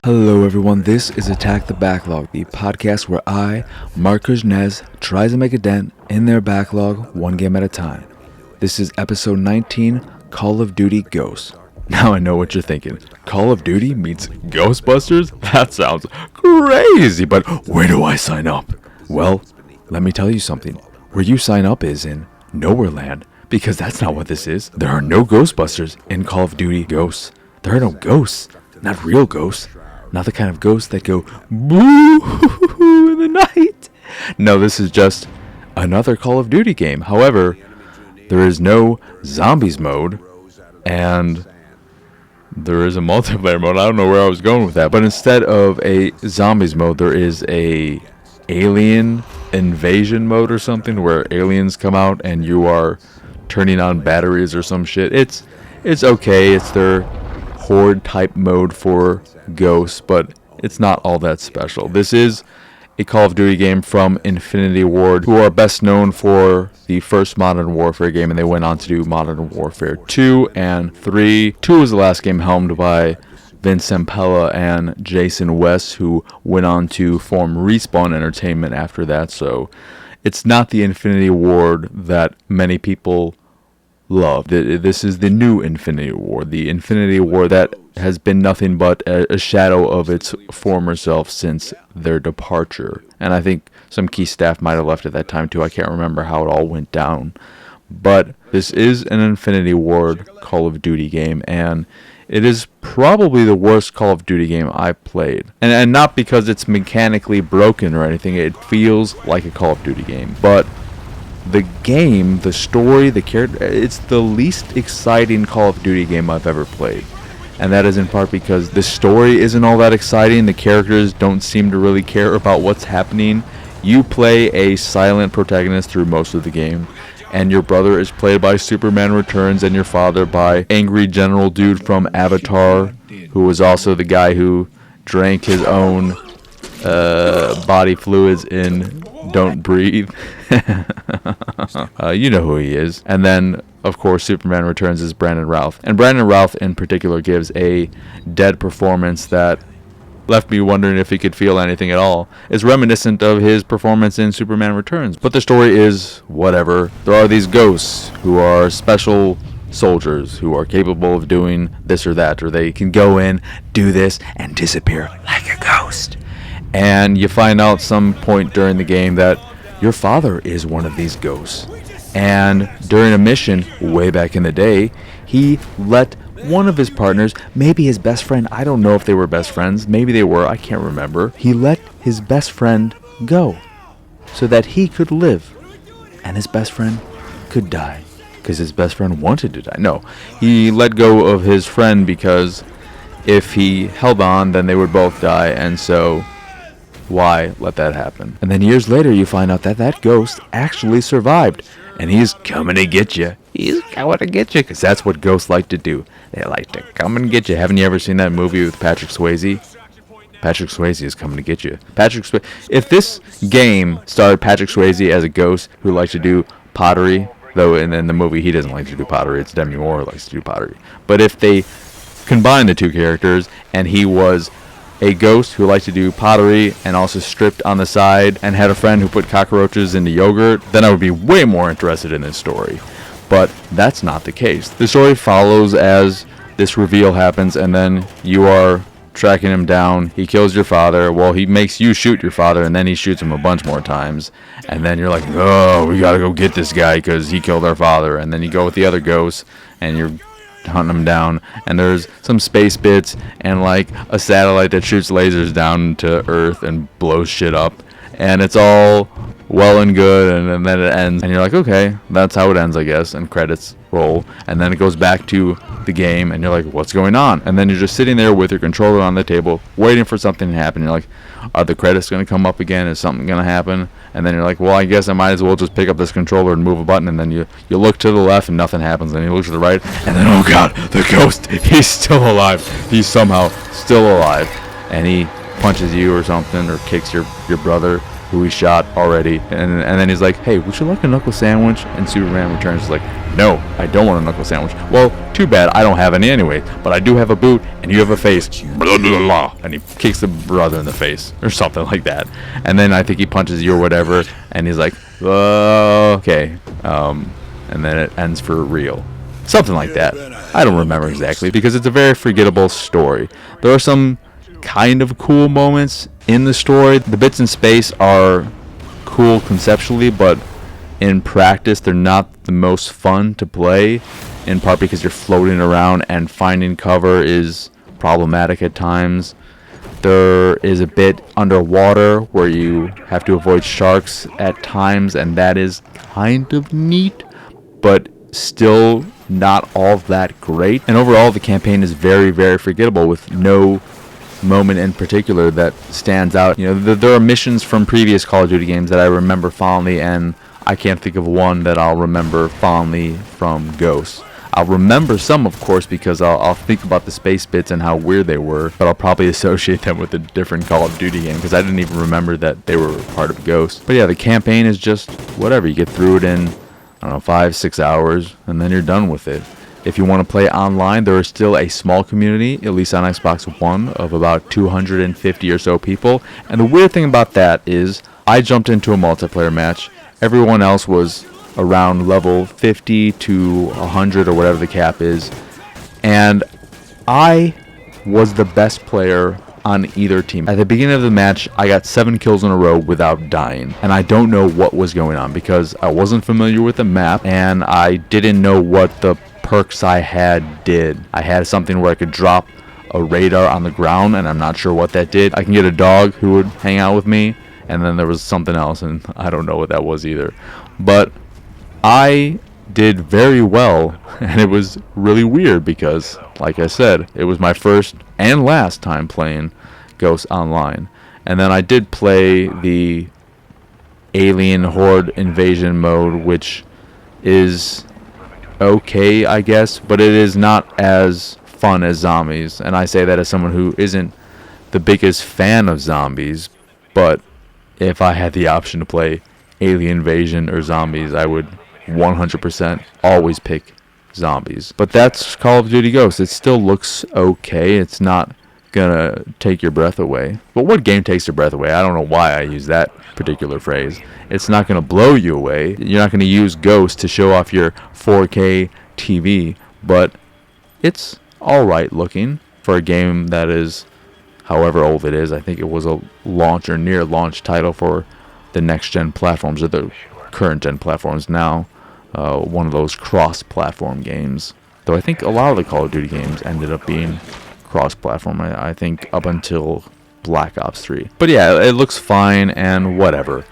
Hello everyone, this is Attack the Backlog, the podcast where I, Marc, tries to make a dent in their backlog one game at a time. This is episode 19, Call of Duty Ghosts. Now I know what you're thinking. Call of Duty meets Ghostbusters? That sounds crazy, but where do I sign up? Well, let me tell you something. Where you sign up is in Nowhere Land, because that's not what this is. There are no Ghostbusters in Call of Duty Ghosts. There are no ghosts, not real ghosts. Not the kind of ghosts that go boo in the night. No, this is just another Call of Duty game. However, there is no zombies mode, and there is a multiplayer mode. I don't know where I was going with that, but instead of a zombies mode, there is a alien invasion mode or something where aliens come out and you are turning on batteries or some shit. It's okay. It's their horde type mode for ghosts, but it's not all that special. This is a Call of Duty game from Infinity Ward, who are best known for the first Modern Warfare game, and they went on to do Modern Warfare 2 and 3. 2 was the last game helmed by Vince Zampella and Jason West, who went on to form Respawn Entertainment after that, so it's not the Infinity Ward that many people love. This is the new Infinity Ward, the Infinity Ward that has been nothing but a shadow of its former self since their departure. And I think some key staff might have left at that time too. I can't remember how it all went down. But this is an Infinity Ward Call of Duty game, and it is probably the worst Call of Duty game I've played. And not because it's mechanically broken or anything. It feels like a Call of Duty game. But the game, the story, the character, it's the least exciting Call of Duty game I've ever played. And that is in part because the story isn't all that exciting. The characters don't seem to really care about what's happening. You play a silent protagonist through most of the game, and your brother is played by Superman Returns, and your father by Angry General Dude from Avatar, who was also the guy who drank his own body fluids in Don't Breathe. You know who he is. And then, of course, Superman Returns is Brandon Routh. And Brandon Routh in particular gives a dead performance that left me wondering if he could feel anything at all. It's reminiscent of his performance in Superman Returns. But the story is whatever. There are these ghosts who are special soldiers who are capable of doing this or that, or they can go in, do this, and disappear like a ghost. And you find out some point during the game that your father is one of these ghosts. And during a mission way back in the day, he let one of his partners, maybe his best friend, I don't know if they were best friends, maybe they were, I can't remember. He let his best friend go so that he could live and his best friend could die because his best friend wanted to die. No, he let go of his friend because if he held on, then they would both die, and so why let that happen? And then years later, you find out that that ghost actually survived, and he's coming to get you. He's coming to get you, because that's what ghosts like to do. They like to come and get you. Haven't you ever seen that movie with Patrick Swayze? Patrick Swayze is coming to get you. If this game starred Patrick Swayze as a ghost who likes to do pottery, though in the movie he doesn't like to do pottery, it's Demi Moore who likes to do pottery. But if they combine the two characters and he was a ghost who liked to do pottery and also stripped on the side and had a friend who put cockroaches into yogurt, then I would be way more interested in this story. But that's not the case. The story follows as this reveal happens, and then you are tracking him down. He kills your father. Well, he makes you shoot your father, and then he shoots him a bunch more times. And then you're like, oh, we gotta go get this guy because he killed our father. And then you go with the other ghosts, and you're hunting them down, and there's some space bits and like a satellite that shoots lasers down to Earth and blows shit up, and it's all well and good, and then it ends, and you're like, okay, that's how it ends, I guess, and credits roll, and then it goes back to the game, and you're like, what's going on? And then you're just sitting there with your controller on the table waiting for something to happen. You're like, are the credits going to come up again? Is something going to happen? And then you're like, well, I guess I might as well just pick up this controller and move a button. And then you look to the left and nothing happens. And you look to the right, and then, oh god, the ghost, he's still alive. He's somehow still alive. And he punches you or something, or kicks your brother, who he shot already. And then he's like, hey, would you like a knuckle sandwich? And Superman Returns is like, no, I don't want a knuckle sandwich. Well, Too bad I don't have any anyway, but I do have a boot, and you have a face. Blah, blah, blah. And he kicks the brother in the face, or something like that. And then I think he punches you or whatever, and he's like, okay. And then it ends for real. Something like that. I don't remember exactly, because it's a very forgettable story. There are some kind of cool moments in the story. The bits in space are cool conceptually, but in practice they're not the most fun to play, in part because you're floating around and finding cover is problematic at times. There is a bit underwater where you have to avoid sharks at times, and that is kind of neat, but still not all that great. And overall, the campaign is very, very forgettable, with no moment in particular that stands out. You know, there are missions from previous Call of Duty games that I remember fondly, and I can't think of one that I'll remember fondly from Ghosts. I'll remember some, of course, because I'll think about the space bits and how weird they were, but I'll probably associate them with a different Call of Duty game, because I didn't even remember that they were part of Ghosts. But yeah, the campaign is just whatever. You get through it in, I don't know, 5-6 hours, and then you're done with it. If you want to play online, there is still a small community, at least on Xbox One, of about 250 or so people. And the weird thing about that is I jumped into a multiplayer match. Everyone else was around level 50 to 100 or whatever the cap is. And I was the best player on either team. At the beginning of the match, I got 7 kills in a row without dying. And I don't know what was going on, because I wasn't familiar with the map and I didn't know what the perks I had did. I had something where I could drop a radar on the ground, and I'm not sure what that did. I can get a dog who would hang out with me, and then there was something else, and I don't know what that was either. But I did very well, and it was really weird because, like I said, it was my first and last time playing Ghosts Online. And then I did play the Alien Horde Invasion mode, which is okay, I guess, but it is not as fun as zombies. And I say that as someone who isn't the biggest fan of zombies, but if I had the option to play Alien Invasion or zombies, I would 100% always pick zombies. But that's Call of Duty Ghosts. It still looks okay. It's not gonna take your breath away. But what game takes your breath away? I don't know why I use that particular phrase. It's not gonna blow you away. You're not gonna use Ghosts to show off your 4K TV, but it's alright looking for a game that is however old it is. I think it was a launch or near launch title for the next gen platforms, or the current gen platforms now. One of those cross-platform games. Though I think a lot of the Call of Duty games ended up being cross-platform. I think up until Black Ops 3. But yeah, it looks fine and whatever.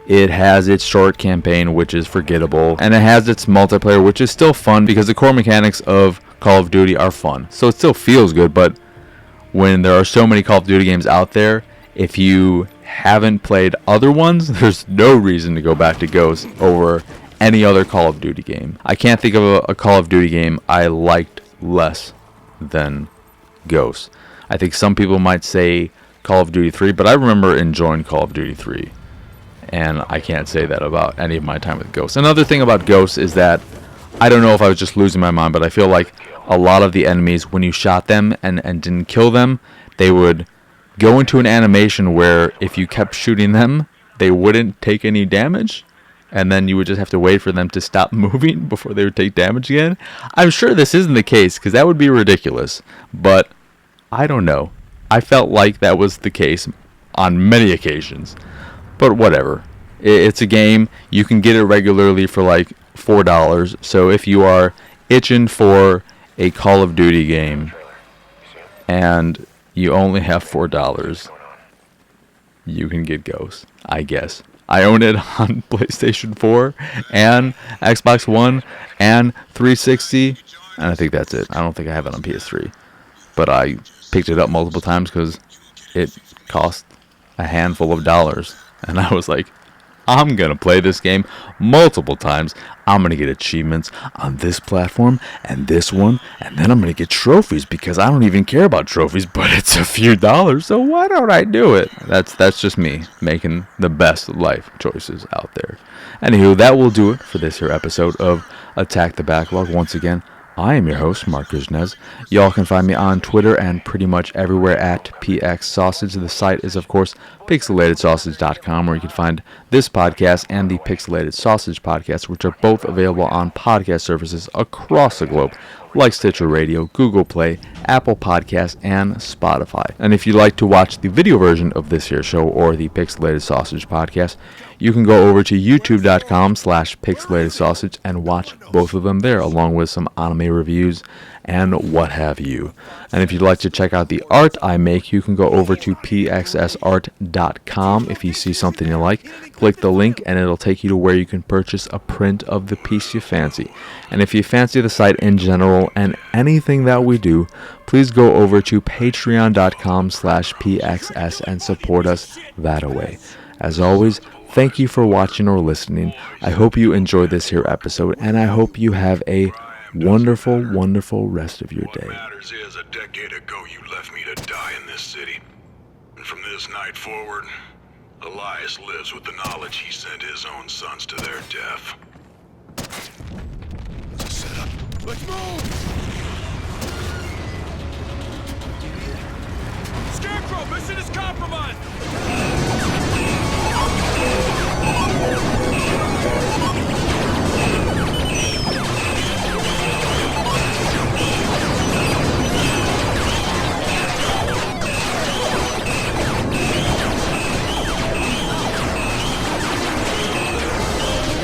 It has its short campaign, which is forgettable, and it has its multiplayer, which is still fun because the core mechanics of Call of Duty are fun. So it still feels good, but when there are so many Call of Duty games out there, if you haven't played other ones, there's no reason to go back to Ghosts over any other Call of Duty game. I can't think of a Call of Duty game I liked less than Ghosts. I think some people might say Call of Duty 3, but I remember enjoying Call of Duty 3. And I can't say that about any of my time with Ghosts. Another thing about Ghosts is that I don't know if I was just losing my mind, but I feel like a lot of the enemies, when you shot them and didn't kill them, they would go into an animation where if you kept shooting them, they wouldn't take any damage, and then you would just have to wait for them to stop moving before they would take damage again. I'm sure this isn't the case, because that would be ridiculous, but I don't know. I felt like that was the case on many occasions, but whatever. It's a game. You can get it regularly for like $4, so if you are itching for a Call of Duty game and you only have $4, you can get Ghosts, I guess. I own it on PlayStation 4 and Xbox One and 360, and I think that's it. I don't think I have it on PS3, but I picked it up multiple times because it cost a handful of dollars, and I was like, I'm gonna play this game multiple times. I'm gonna get achievements on this platform and this one, and then I'm gonna get trophies because I don't even care about trophies, but it's a few dollars, so why don't I do it? That's just me making the best life choices out there. Anywho, that will do it for this here episode of Attack the Backlog. Once again, I am your host, Marc. Y'all can find me on Twitter and pretty much everywhere at PXSausage. The site is, of course, pixelatedsausage.com, where you can find this podcast and the Pixelated Sausage podcast, which are both available on podcast services across the globe, like Stitcher Radio, Google Play, Apple Podcasts, and Spotify. And if you'd like to watch the video version of this here show or the Pixelated Sausage podcast, you can go over to youtube.com/pixelatedsausage and watch both of them there, along with some anime reviews and what have you. And if you'd like to check out the art I make, you can go over to pxsart.com. If you see something you like, click the link and it'll take you to where you can purchase a print of the piece you fancy. And if you fancy the site in general and anything that we do, please go over to patreon.com/pxs and support us that way. As always, thank you for watching or listening. I hope you enjoyed this here episode, and I hope you have a wonderful, wonderful rest of your day. What matters is a decade ago you left me to die in this city. And from this night forward, Elias lives with the knowledge he sent his own sons to their death. Let's set up. Let's move!